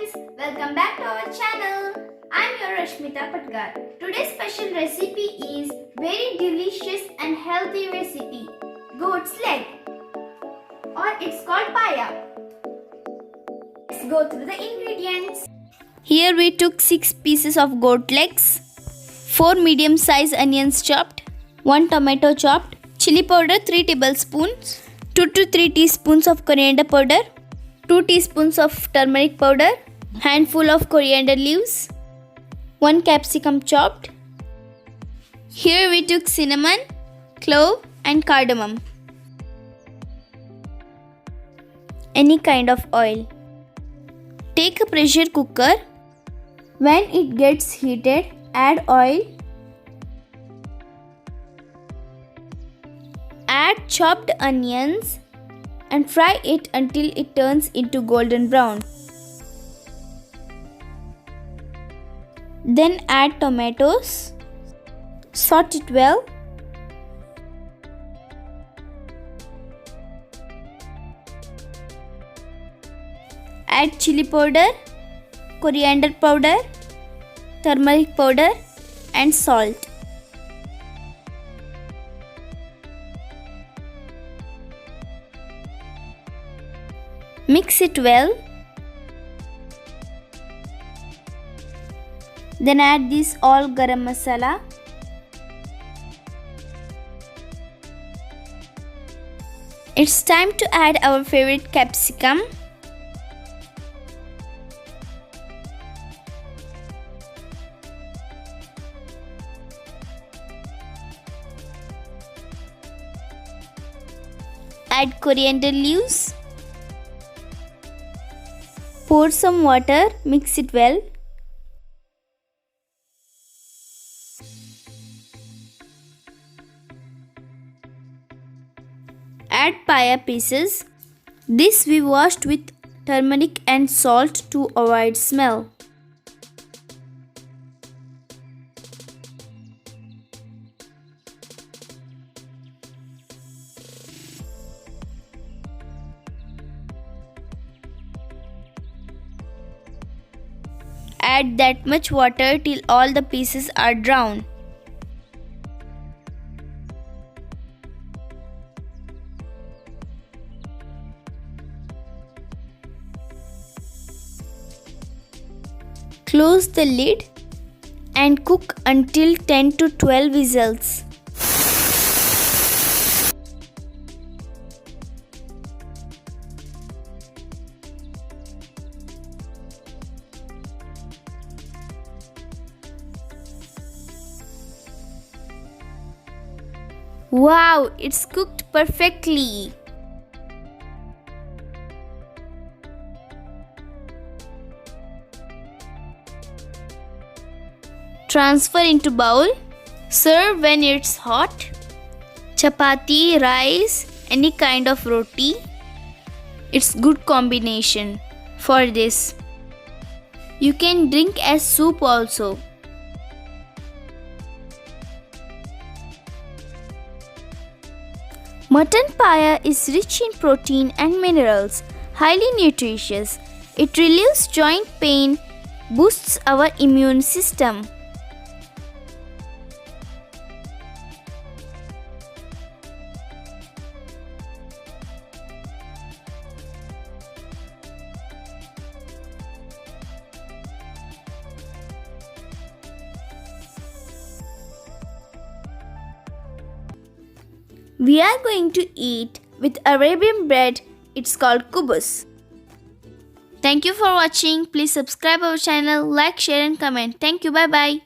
friends, welcome back to our channel. I'm your Rashmita Patgar. Today's special recipe is very delicious and healthy recipe, goat's leg, or it's called paya. Let's go through the ingredients. Here we took 6 pieces of goat legs, 4 medium sized onions chopped, 1 tomato chopped, chili powder 3 tablespoons, 2 to 3 teaspoons of coriander powder, 2 teaspoons of turmeric powder, handful of coriander leaves, 1 capsicum chopped. Here we took cinnamon, clove and cardamom. Any kind of oil. Take a pressure cooker. When it gets heated, add oil. Add chopped onions and fry it until it turns into golden brown. Then add tomatoes. Saute it well. Add chili powder, coriander powder, turmeric powder and salt. Mix it well. Then add this all garam masala. It's time to add our favorite capsicum. Add coriander leaves. Pour some water, mix it well. Add paya pieces. This we washed with turmeric and salt to avoid smell. Add that much water till all the pieces are drowned. Close the lid and cook until 10 to 12 whistles. Wow, it's cooked perfectly. Transfer into bowl. Serve when it's hot. Chapati, rice, any kind of roti. It's good combination for this. You can drink as soup also. Mutton paya is rich in protein and minerals, highly nutritious. It relieves joint pain, boosts our immune system. We are going to eat with Arabian bread. It's called kubus. Thank you for watching. Please subscribe our channel, like, share and comment. Thank you. Bye bye.